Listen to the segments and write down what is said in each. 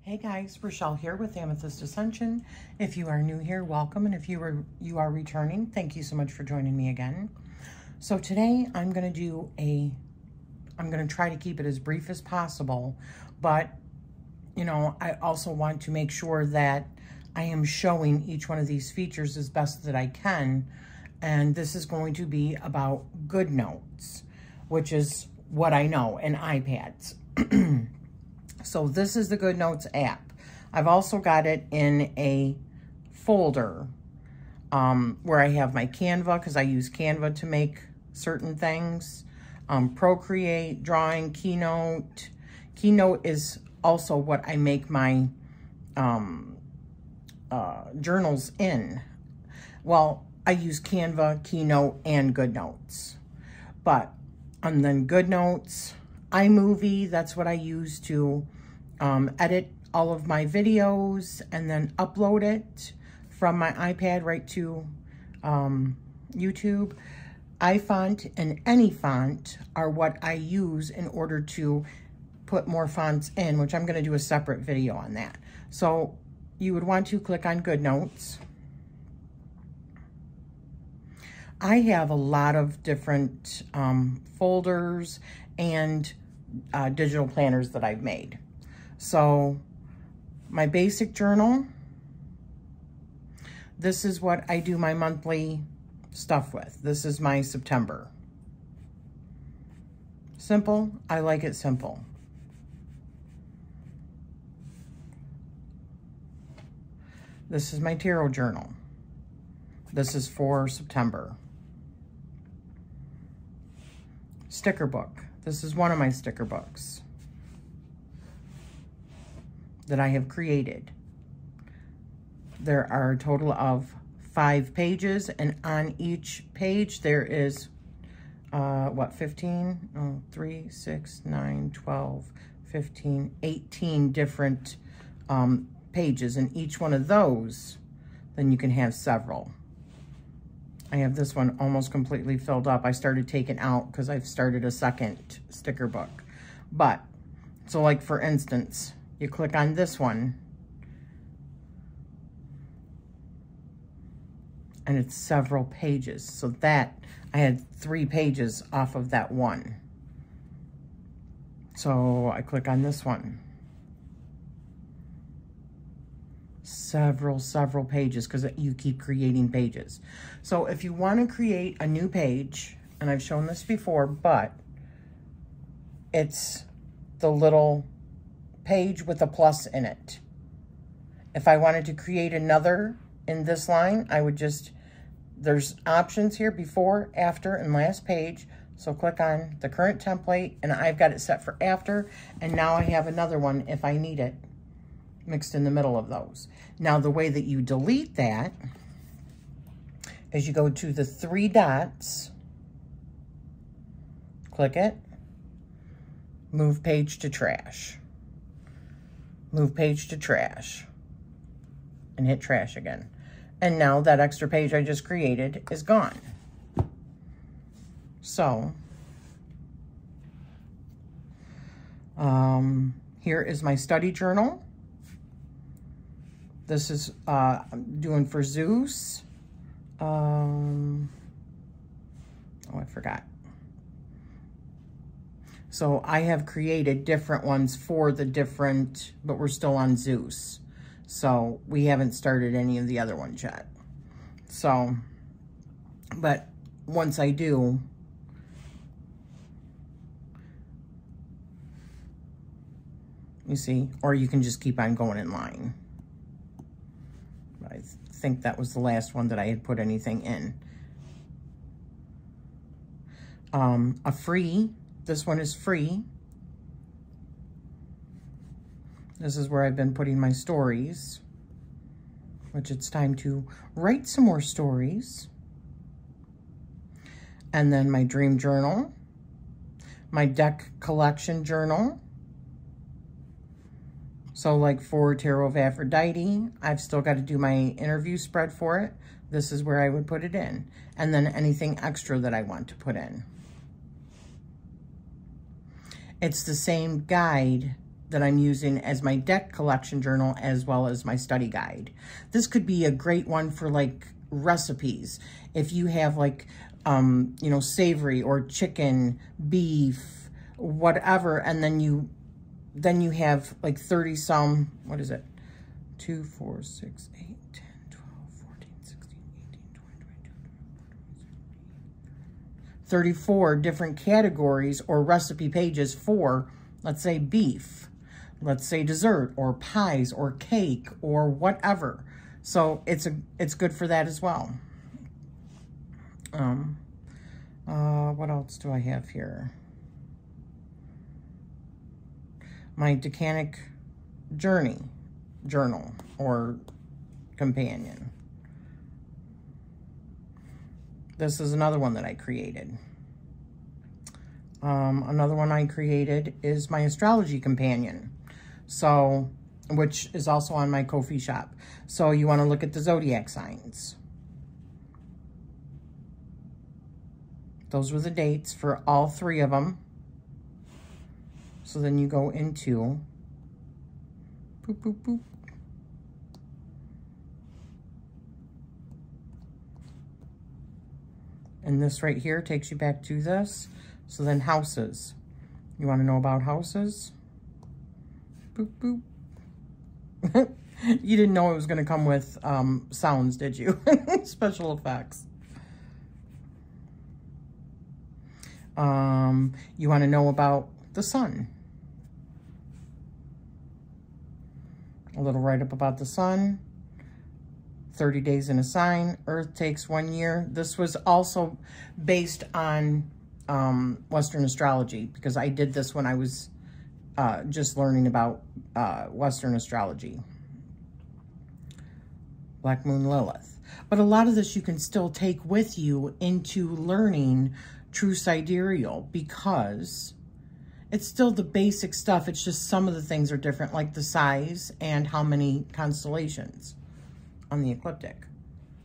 Hey guys, Rachele here with Amethyst Ascension. If you are new here, welcome. And if you are returning, thank you so much for joining me again. So today I'm going to try to keep it as brief as possible. But, you know, I also want to make sure that I am showing each one of these features as best that I can. And this is going to be about Goodnotes, which is what I know, and iPads. So this is the Goodnotes app. I've also got it in a folder where I have my Canva, because I use Canva to make certain things. Procreate, drawing, Keynote. Keynote is also what I make my journals in. Well, I use Canva, Keynote, and Goodnotes. But, and then Goodnotes, iMovie, that's what I use to edit all of my videos and then upload it from my iPad right to YouTube. iFont and any font are what I use in order to put more fonts in, which I'm going to do a separate video on that. So you would want to click on Goodnotes. I have a lot of different folders and digital planners that I've made. So my basic journal, this is what I do my monthly stuff with. This is my September. Simple, I like it simple. This is my tarot journal. This is for September. Sticker book. This is one of my sticker books that I have created. There are a total of 5 pages, and on each page there is, 15? Oh, 3, 6, 9, 12, 15, 18 different pages, and each one of those, then you can have several. I have this one almost completely filled up. I started taking out because I've started a second sticker book. But, so like for instance, you click on this one, and it's several pages. So that, I had 3 pages off of that one. So I click on this one. Several pages, because you keep creating pages. So if you want to create a new page, and I've shown this before, but it's the little page with a plus in it. If I wanted to create another in this line, I would just, there's options here, before, after, and last page. So click on the current template, and I've got it set for after, and now I have another one if I need it mixed in the middle of those. Now, the way that you delete that is you go to the 3 dots, click it, move page to trash, move page to trash, and hit trash again. And now that extra page I just created is gone. So, here is my study journal. This is I'm doing for Zeus. Oh, I forgot. So I have created different ones for the different, but we're still on Zeus. So we haven't started any of the other ones yet. So, but once I do, you see, or you can just keep on going in line. I think that was the last one that I had put anything in. A free, this one is free. This is where I've been putting my stories, which it's time to write some more stories. And then my dream journal, my deck collection journal. So like for Tarot of Aphrodite, I've still got to do my interview spread for it. This is where I would put it in. And then anything extra that I want to put in. It's the same guide that I'm using as my deck collection journal as well as my study guide. This could be a great one for like recipes. If you have like, you know, savory or chicken, beef, whatever, and then you have like 30 some, what is it? 2, 4, 6, 8, 10, 12, 14, 16, 18, 20, 22, 34 different categories or recipe pages for, let's say, beef, let's say dessert or pies or cake or whatever. So it's good for that as well. What else do I have here? My Decanic journal or companion. This is another one that I created. Another one I created is my astrology companion. So, which is also on my Ko-fi shop. So you want to look at the zodiac signs. Those were the dates for all 3 of them. So then you go into boop, boop, boop. And this right here takes you back to this. So then houses. You want to know about houses? Boop, boop. You didn't know it was going to come with sounds, did you? Special effects. You want to know about the sun. A little write-up about the sun. 30 days in a sign. Earth takes 1 year. This was also based on Western astrology, because I did this when I was just learning about Western astrology. Black Moon Lilith. But a lot of this you can still take with you into learning true sidereal, because it's still the basic stuff. It's just some of the things are different, like the size and how many constellations on the ecliptic.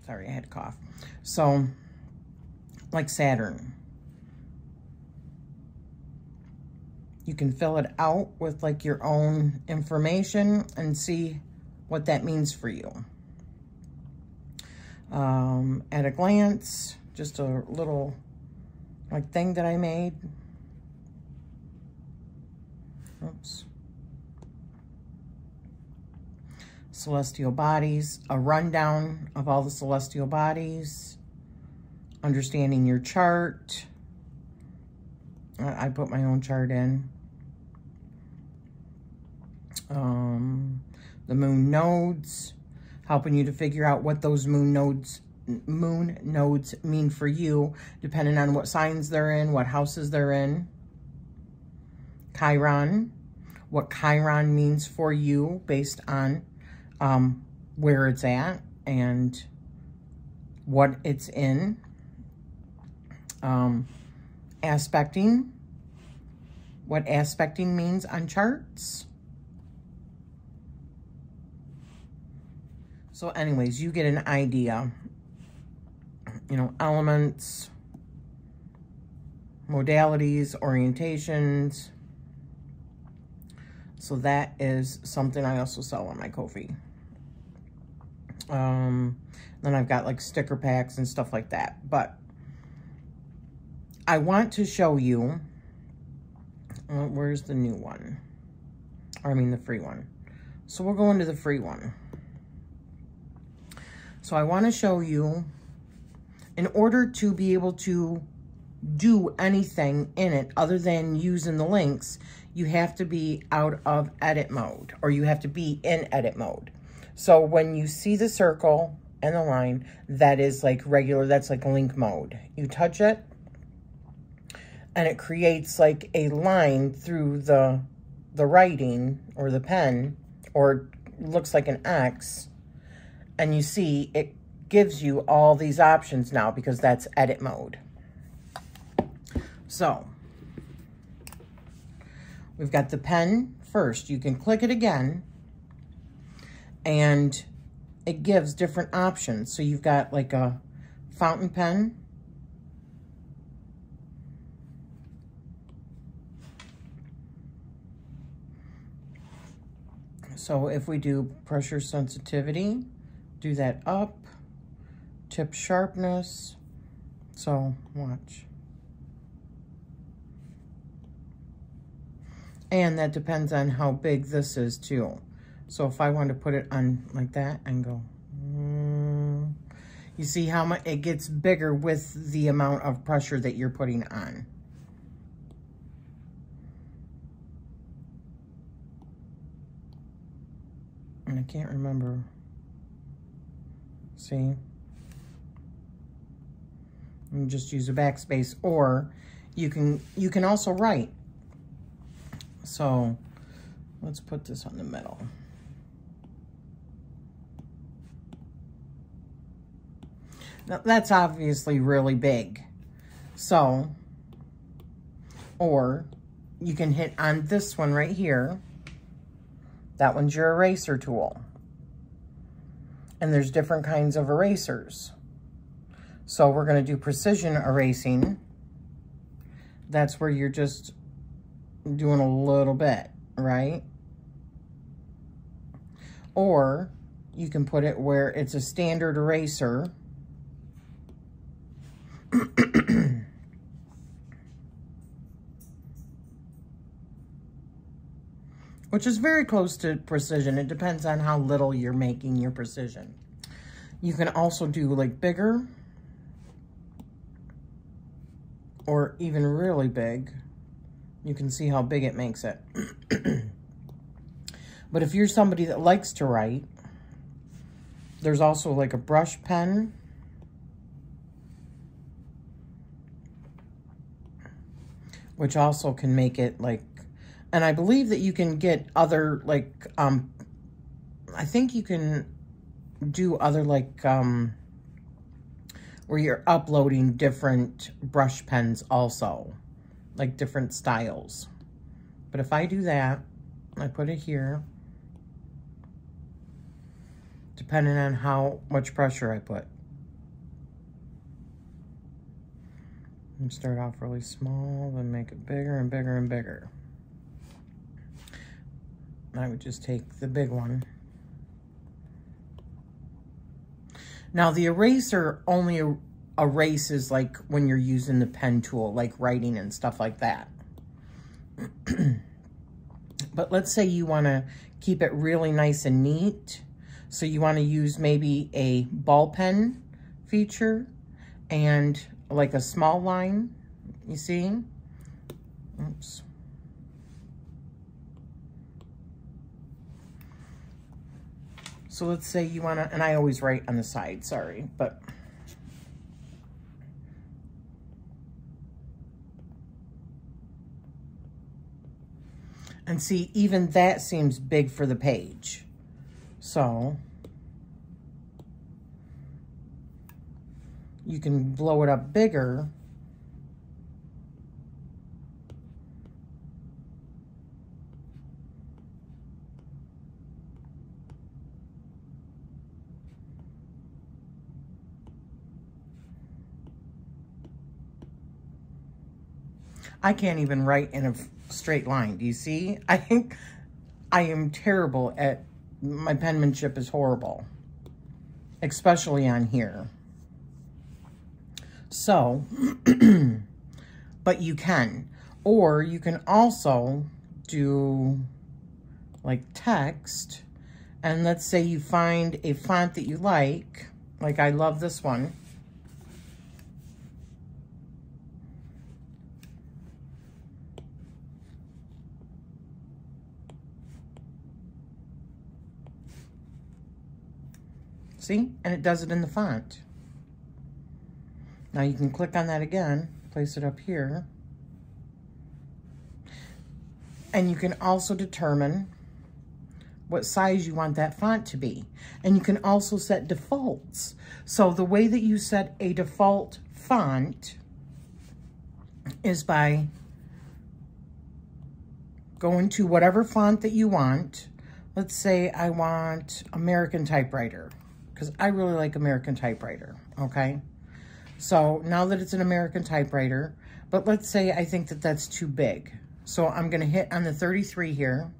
Sorry, I had a cough. So, like Saturn. You can fill it out with like your own information and see what that means for you. At a glance, just a little like thing that I made. Oops. Celestial bodies, a rundown of all the celestial bodies, understanding your chart. I put my own chart in. The moon nodes, helping you to figure out what those moon nodes mean for you, depending on what signs they're in, what houses they're in. Chiron, what Chiron means for you based on where it's at and what it's in. Aspecting, what aspecting means on charts. So anyways, you get an idea, you know, elements, modalities, orientations. So that is something I also sell on my Ko-fi. Then I've got like sticker packs and stuff like that. But I want to show you, where's the new one? Or I mean the free one. So we'll go into the free one. So I want to show you, in order to be able to do anything in it other than using the links, you have to be out of edit mode, or you have to be in edit mode. So when you see the circle and the line, that is like regular, that's like link mode. You touch it, and it creates like a line through the writing or the pen, or looks like an X. And you see, it gives you all these options now because that's edit mode. So, we've got the pen first. You can click it again, and it gives different options. So you've got like a fountain pen. So if we do pressure sensitivity, do that up, tip sharpness. So watch. And that depends on how big this is too. So if I want to put it on like that and go, you see how much it gets bigger with the amount of pressure that you're putting on. And I can't remember. See? You just use a backspace, or you can also write. So let's put this on the middle. Now that's obviously really big. So, or you can hit on this one right here. That one's your eraser tool. And there's different kinds of erasers. So we're going to do precision erasing. That's where you're just doing a little bit, right? Or you can put it where it's a standard eraser. Which is very close to precision. It depends on how little you're making your precision. You can also do like bigger, or even really big. You can see how big it makes it. But if you're somebody that likes to write, there's also like a brush pen. Which also can make it like, and I believe that you can get other like, I think you can do other like, where you're uploading different brush pens also, like different styles. But if I do that, I put it here, depending on how much pressure I put. And start off really small, then make it bigger and bigger and bigger. I would just take the big one. Now the eraser only erases like when you're using the pen tool, like writing and stuff like that. But let's say you want to keep it really nice and neat. So you want to use maybe a ball pen feature and like a small line, you see? Oops. So let's say you want to, and I always write on the side, sorry, but. And see, even that seems big for the page. So you can blow it up bigger. I can't even write in a straight line. Do you see? I think I am terrible at, my penmanship is horrible, especially on here. So, but you can, or you can also do like text, and let's say you find a font that you like I love this one. See? And it does it in the font. Now you can click on that again, place it up here. And you can also determine what size you want that font to be. And you can also set defaults. So the way that you set a default font is by going to whatever font that you want. Let's say I want American Typewriter, because I really like American Typewriter, okay? So now that it's an American Typewriter, but let's say I think that that's too big. So I'm gonna hit on the 33 here.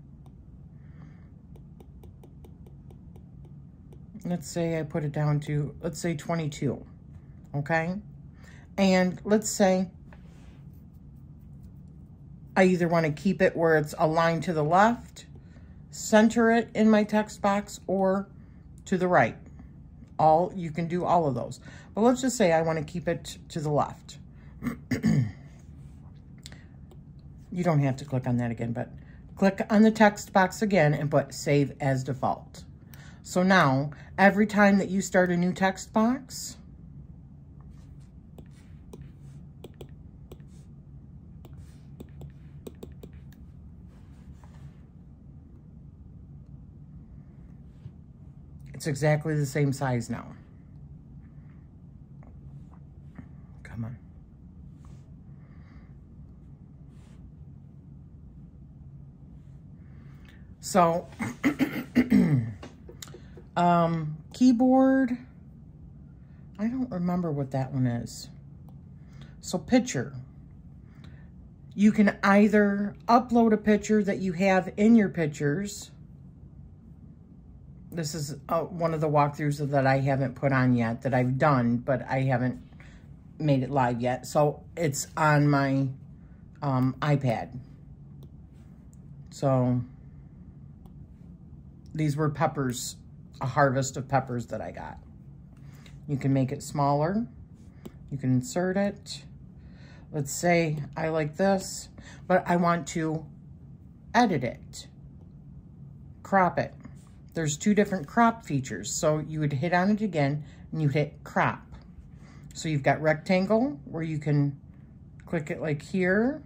let's say I put it down to, let's say 22, okay? And let's say I either want to keep it where it's aligned to the left, center it in my text box, or to the right. You can do all of those. But let's just say I want to keep it to the left. You don't have to click on that again, but click on the text box again and put save as default. So now, every time that you start a new text box, it's exactly the same size now. Come on. So, keyboard, I don't remember what that one is. So picture, you can either upload a picture that you have in your pictures. This is one of the walkthroughs that I haven't put on yet, that I've done, but I haven't made it live yet. So it's on my iPad. So these were peppers, a harvest of peppers that I got. You can make it smaller. You can insert it. Let's say I like this, but I want to edit it, crop it. There's two different crop features. So you would hit on it again and you hit crop. So you've got rectangle where you can click it like here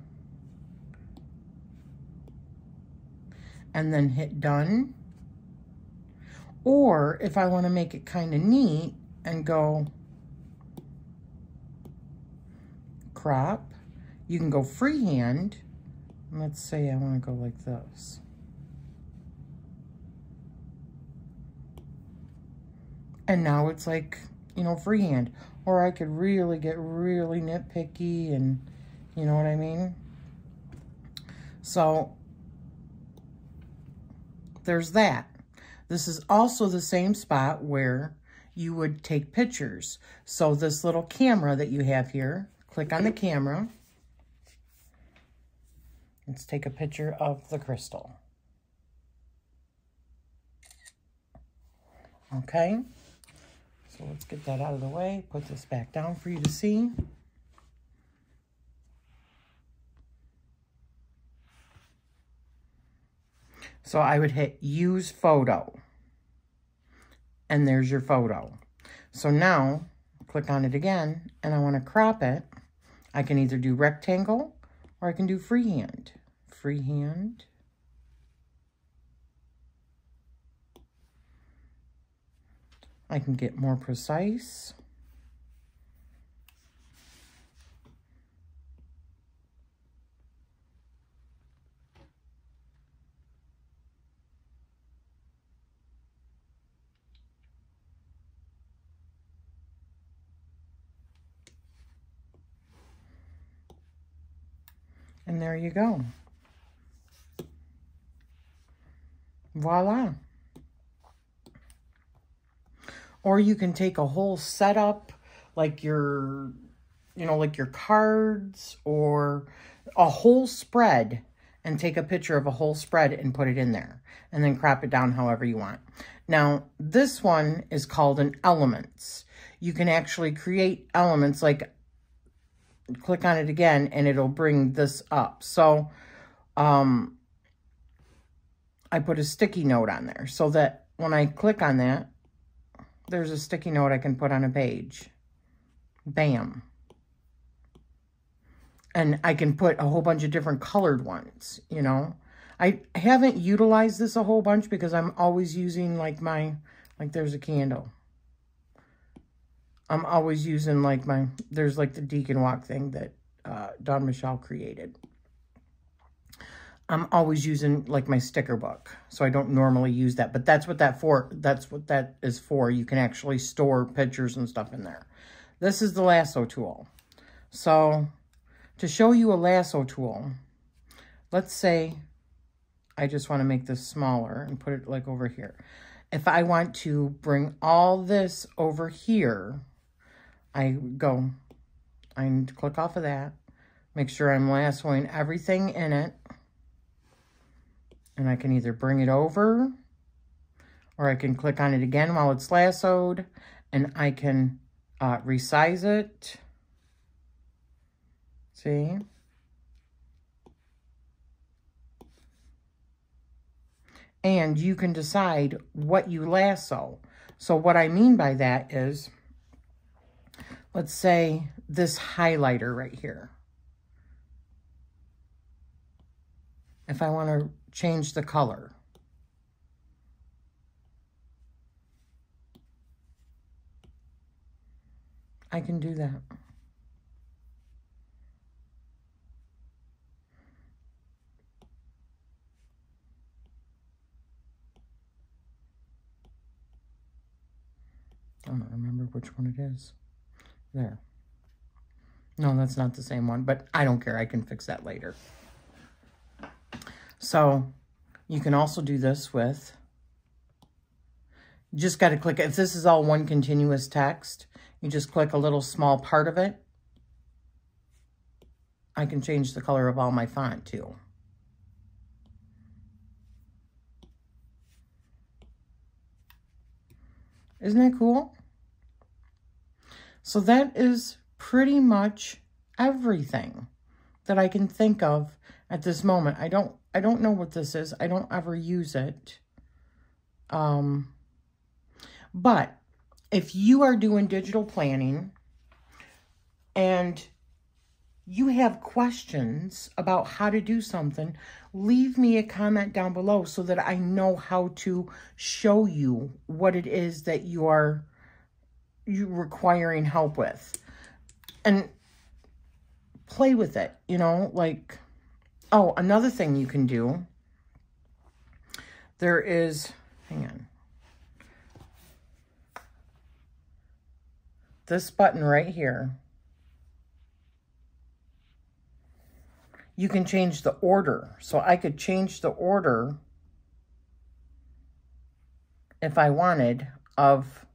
and then hit done. Or if I want to make it kind of neat and go crop, you can go freehand. Let's say I want to go like this. And now it's like, you know, freehand. Or I could really get really nitpicky and, you know what I mean? So there's that. This is also the same spot where you would take pictures. So this little camera that you have here, click on the camera. Let's take a picture of the crystal. Okay. So let's get that out of the way. Put this back down for you to see. So I would hit use photo. And there's your photo. So now, click on it again, and I want to crop it. I can either do rectangle, or I can do freehand. Freehand. I can get more precise. And there you go. Voila. Or you can take a whole setup, like your, you know, like your cards or a whole spread, and take a picture of a whole spread and put it in there, and then crop it down however you want. Now, this one is called an elements. You can actually create elements, like click on it again and it'll bring this up. So I put a sticky note on there so that when I click on that, there's a sticky note I can put on a page. Bam. And I can put a whole bunch of different colored ones, you know. I haven't utilized this a whole bunch because I'm always using like there's a candle. I'm always using like there's like the Deacon Walk thing that Dawn Michelle created. I'm always using like my sticker book. So I don't normally use that, but that's what that is for. You can actually store pictures and stuff in there. This is the Lasso Tool. So to show you a Lasso Tool, let's say I just want to make this smaller and put it like over here. If I want to bring all this over here, I click off of that, make sure I'm lassoing everything in it, and I can either bring it over, or I can click on it again while it's lassoed, and I can resize it. See? And you can decide what you lasso. So what I mean by that is, let's say this highlighter right here. If I want to change the color, I can do that. I don't remember which one it is. There. No, that's not the same one, but I don't care. I can fix that later. So you can also do this with, you just got to click, if this is all one continuous text, you just click a little small part of it. I can change the color of all my font too. Isn't that cool? So that is pretty much everything that I can think of at this moment. I don't know what this is. I don't ever use it. But if you are doing digital planning and you have questions about how to do something, leave me a comment down below so that I know how to show you what it is that you're requiring help with. And play with it, you know, like, oh, another thing you can do, there is, hang on, this button right here. You can change the order. So I could change the order if I wanted of,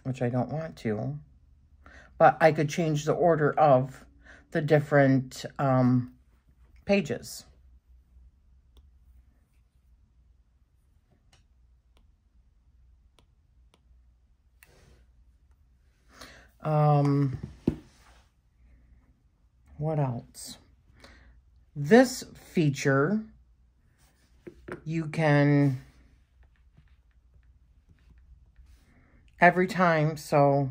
which I don't want to, but I could change the order of the different pages. What else? This feature, you can, every time, so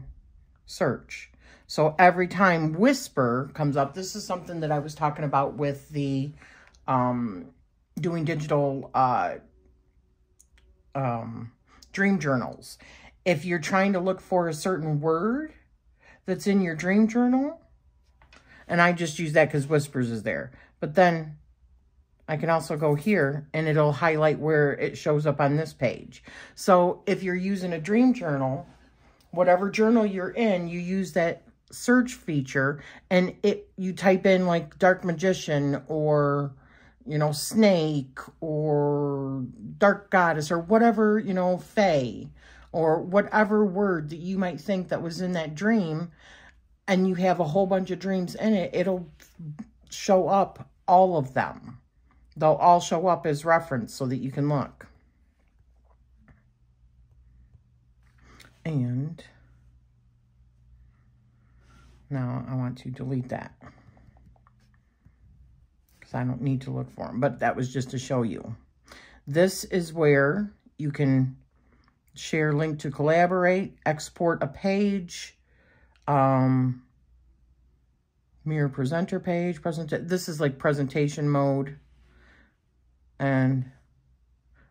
search. So every time whisper comes up, this is something that I was talking about with the doing digital dream journals. If you're trying to look for a certain word that's in your dream journal, and I just use that because whispers is there, but then I can also go here and it'll highlight where it shows up on this page. So if you're using a dream journal, whatever journal you're in, you use that search feature and you type in like dark magician or, you know, snake or dark goddess or whatever, you know, fae or whatever word that you might think that was in that dream, and you have a whole bunch of dreams in it, it'll show up all of them. They'll all show up as reference so that you can look. And now I want to delete that because I don't need to look for them, but that was just to show you. This is where you can share link to collaborate, export a page, mirror presenter page, this is like presentation mode. And,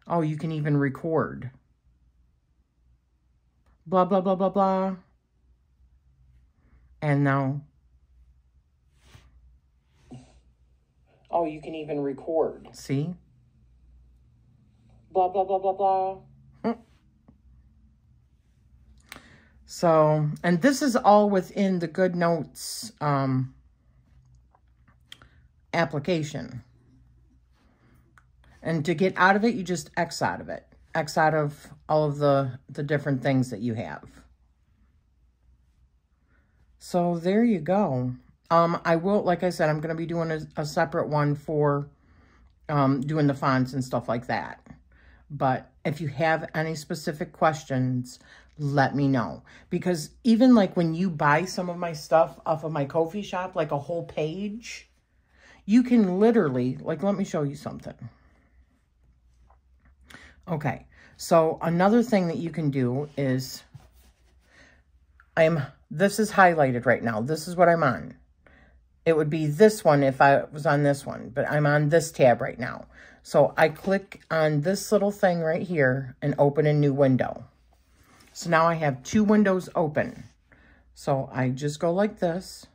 oh, you can even record. Blah, blah, blah, blah, blah. And now, oh, you can even record. See? Blah, blah, blah, blah, blah. So, and this is all within the Goodnotes application. And to get out of it, you just X out of it. X out of all of the different things that you have. So there you go. I will, like I said, I'm going to be doing a separate one for doing the fonts and stuff like that. But if you have any specific questions, let me know. Because even like when you buy some of my stuff off of my Ko-fi shop, like a whole page, you can literally, like, let me show you something. Okay, so another thing that you can do is, this is highlighted right now. This is what I'm on. It would be this one if I was on this one, but I'm on this tab right now. So I click on this little thing right here and open a new window. So now I have 2 windows open. So I just go like this.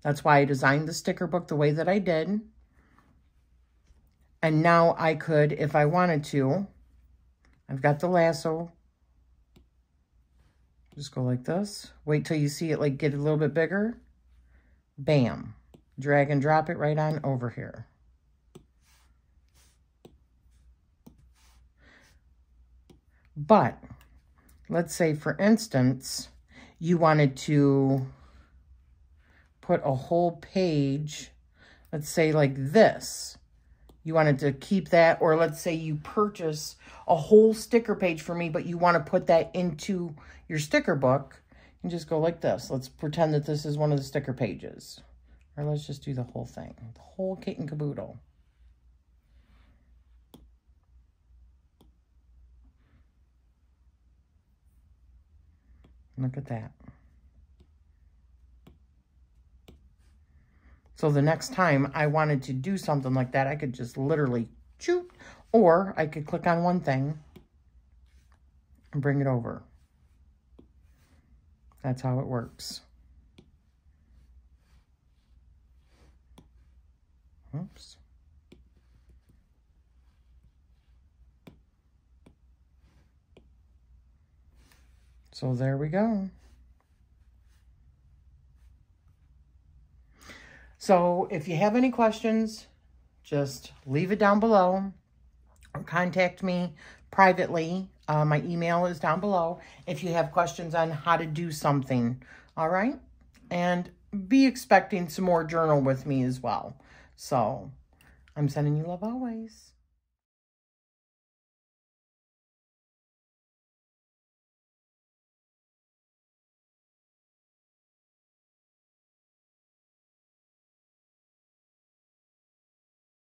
That's why I designed the sticker book the way that I did. And now I could, if I wanted to, I've got the lasso. Just go like this. Wait till you see it like get a little bit bigger. Bam. Drag and drop it right on over here. But let's say, for instance, you wanted to put a whole page, let's say like this. You wanted to keep that, or let's say you purchase a whole sticker page for me, but you want to put that into your sticker book, and just go like this. Let's pretend that this is one of the sticker pages. Or let's just do the whole thing, the whole kit and caboodle. Look at that. So the next time I wanted to do something like that, I could just literally shoot, or I could click on one thing and bring it over. That's how it works. Oops. So there we go. So if you have any questions, just leave it down below or contact me privately. My email is down below if you have questions on how to do something. All right. And be expecting some more journal with me as well. So I'm sending you love always.